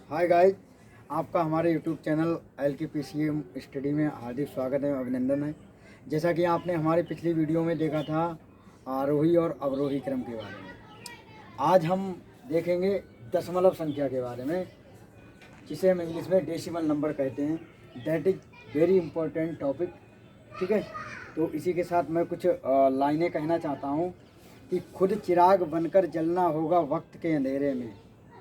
Hi guys, आपका हमारे YouTube channel LKPCM study में हार्दिक स्वागत है, अभिनंदन है। जैसा कि आपने हमारी पिछली वीडियो में देखा था आरोही और अवरोही क्रम के बारे में, आज हम देखेंगे दशमलव संख्या के बारे में, जिसे हम इंग्लिश में डेसिमल नंबर कहते हैं। That is very important topic. ठीक है, तो इसी के साथ मैं कुछ लाइनें कहना चाहता हूँ कि खुद चिराग बनकर जलना होगा वक्त के अंधेरे में।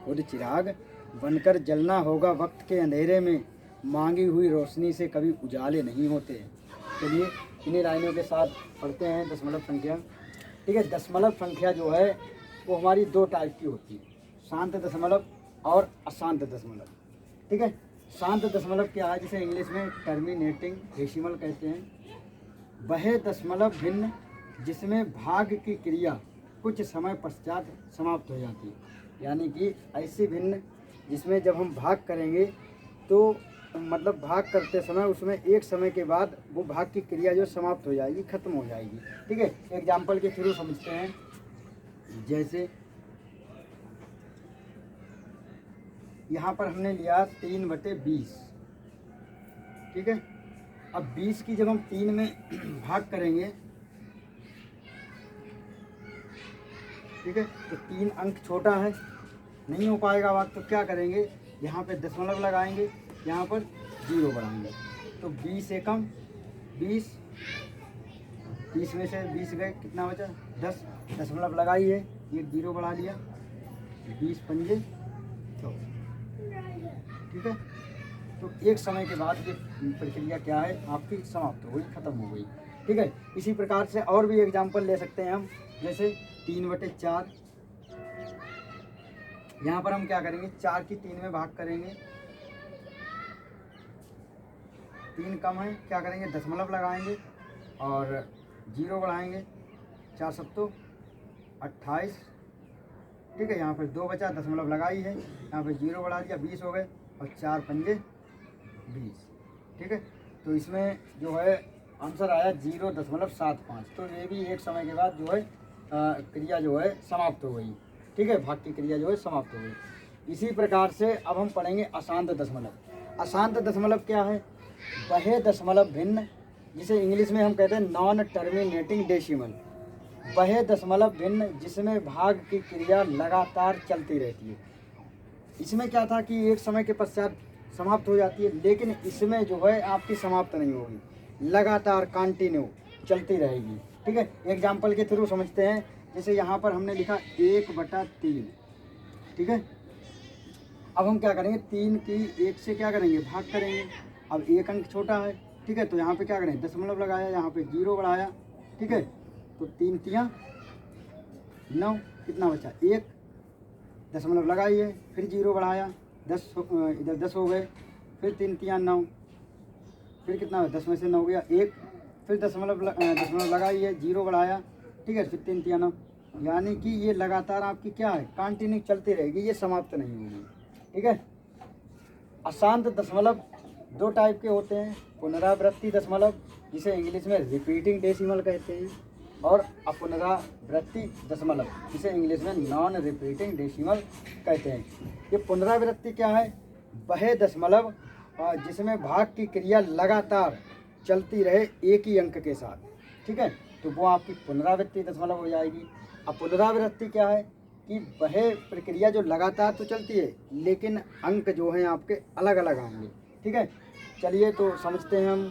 खुद चिराग बनकर जलना होगा वक्त के अंधेरे में, मांगी हुई रोशनी से कभी उजाले नहीं होते। चलिए इन्हीं लाइनों के साथ पढ़ते हैं दशमलव संख्या। ठीक है, दशमलव संख्या जो है वो हमारी दो टाइप की होती है, शांत दशमलव और अशांत दशमलव। ठीक है, शांत दशमलव क्या है, जिसे इंग्लिश में टर्मिनेटिंग डेसिमल कहते हैं। वह दशमलव भिन्न जिसमें भाग की क्रिया कुछ समय पश्चात समाप्त हो जाती है। यानी कि ऐसी भिन्न जिसमें जब हम भाग करेंगे तो मतलब भाग करते समय उसमें एक समय के बाद वो भाग की क्रिया जो समाप्त हो जाएगी, ख़त्म हो जाएगी। ठीक है, एग्जाम्पल के थ्रू समझते हैं। जैसे यहाँ पर हमने लिया 3/20। ठीक है, अब 20 की जब हम 3 में भाग करेंगे, ठीक है, तो 3 अंक छोटा है, नहीं हो पाएगा भाग, तो क्या करेंगे, यहाँ पे दशमलव लगाएंगे, यहाँ पर 0 बढ़ाएंगे, तो 20 एकम 20, 30 में से 20 गए, कितना बचा 10, दशमलव लगाई है, एक 0 बढ़ा लिया, 20 पंजे 100। ठीक है, तो एक समय के बाद ये प्रक्रिया क्या है आपकी समाप्त हो गई, ख़त्म हो गई। ठीक है, इसी प्रकार से और भी एग्जाम्पल ले सकते हैं हम। जैसे 3/4, यहाँ पर हम क्या करेंगे, 4 की 3 में भाग करेंगे, 3 कम है, क्या करेंगे, दशमलव लगाएंगे और 0 बढ़ाएंगे, 4 सत्तो 28। ठीक है, यहाँ पर 2 बचा, दशमलव लगाई है, यहाँ पर 0 बढ़ा दिया, 20 हो गए, और 4 पंजे 20। ठीक है, तो इसमें जो है आंसर आया 0.75। तो ये भी एक समय के बाद जो है क्रिया जो है समाप्त हो गई। ठीक है, भाग की क्रिया जो है समाप्त हो गई। इसी प्रकार से अब हम पढ़ेंगे अशांत दशमलव। अशांत दशमलव क्या है, वह दशमलव भिन्न जिसे इंग्लिश में हम कहते हैं नॉन टर्मिनेटिंग डेसिमल। वह दशमलव भिन्न जिसमें भाग की क्रिया लगातार चलती रहती है। इसमें क्या था कि एक समय के पश्चात समाप्त हो जाती है, लेकिन इसमें जो है आपकी समाप्त नहीं होगी, लगातार कंटिन्यू चलती रहेगी। ठीक है, एग्जाम्पल के थ्रू समझते हैं। जैसे यहाँ पर हमने लिखा 1/3। ठीक है, अब हम क्या करेंगे, 3 की 1 से क्या करेंगे, भाग करेंगे। अब एक अंक छोटा है, ठीक है, तो यहाँ पे क्या करें, दशमलव लगाया, यहाँ पे 0 बढ़ाया। ठीक है, तो 3 तियाँ 9, कितना बचा 1, दशमलव लगाइए, फिर 0 बढ़ाया, 10 इधर 10 हो गए, फिर 3 तियाँ 9, फिर कितना है, 10 में से 9 गया 1, फिर दशमलव लगाइए, 0 बढ़ाया। ठीक है, फिर 3 तियाँ 9। यानी कि ये लगातार आपकी क्या है, कंटिन्यू चलती रहेगी, ये समाप्त नहीं होगी। ठीक है, अशांत दशमलव दो टाइप के होते हैं, पुनरावृत्ति दशमलव जिसे इंग्लिश में रिपीटिंग डेसिमल कहते हैं, और अपुनरावृत्ति दशमलव जिसे इंग्लिश में नॉन रिपीटिंग डेसिमल कहते हैं। ये पुनरावृत्ति क्या है, वह दशमलव जिसमें भाग की क्रिया लगातार चलती रहे एक ही अंक के साथ। ठीक है, तो वो आपकी पुनरावृत्ति दशमलव हो जाएगी। अब पुनरावृत्ति क्या है कि वह प्रक्रिया जो लगातार तो चलती है, लेकिन अंक जो हैं आपके अलग अलग आएंगे। ठीक है, चलिए तो समझते हैं हम।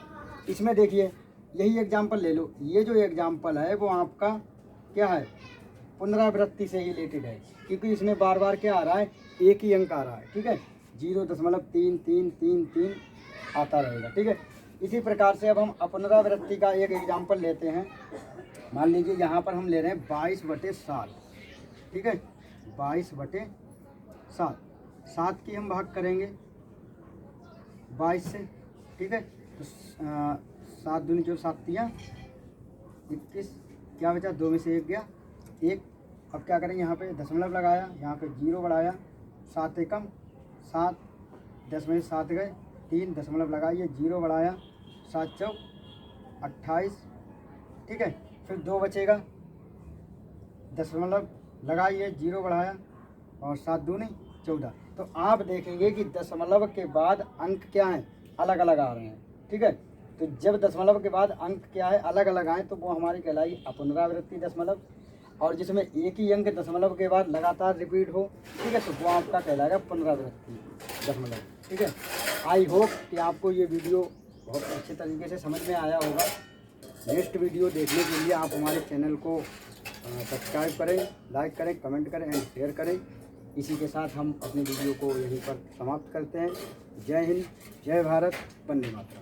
इसमें देखिए, यही एग्जाम्पल ले लो, ये जो एग्जाम्पल है वो आपका क्या है, पुनरावृत्ति से ही रिलेटेड है, क्योंकि इसमें बार बार क्या आ रहा है, एक ही अंक आ रहा है। ठीक है, 0.3333 आता रहेगा। ठीक है, इसी प्रकार से अब हम अपुनरावृत्ति का एक एग्जाम्पल लेते हैं। मान लीजिए यहाँ पर हम ले रहे हैं 22/7। ठीक है, 22/7, 7 की हम भाग करेंगे 22 से। ठीक है, तो 7 दूनी 4, 7 तियाँ 21, क्या बचा, 2 में से 1 गया 1। अब क्या करेंगे, यहाँ पे दशमलव लगाया, यहाँ पे 0 बढ़ाया, 7 एकम 7, 10 में से 7 गए, 3 दशमलव लगाइए, 0 बढ़ाया, 7 चौक 28। ठीक है, फिर 2 बचेगा, दशमलव लगाइए, 0 बढ़ाया, और 7 दूनी 14। तो आप देखेंगे कि दशमलव के बाद अंक क्या हैं, अलग अलग आ रहे हैं। ठीक है, तो जब दशमलव के बाद अंक क्या है, अलग अलग आए, तो वो हमारी कहलाई अपुनरावृत्ति दशमलव। और जिसमें एक ही अंक दशमलव के बाद लगातार रिपीट हो, ठीक है, तो वो आपका कहलाएगा पुनरावृत्ति दशमलव। ठीक है, आई होप कि आपको ये वीडियो बहुत अच्छे तरीके से समझ में आया होगा। नेक्स्ट वीडियो देखने के लिए आप हमारे चैनल को सब्सक्राइब करें, लाइक करें, कमेंट करें एंड शेयर करें। इसी के साथ हम अपनी वीडियो को यहीं पर समाप्त करते हैं। जय हिंद, जय भारत, वंदे मातरम।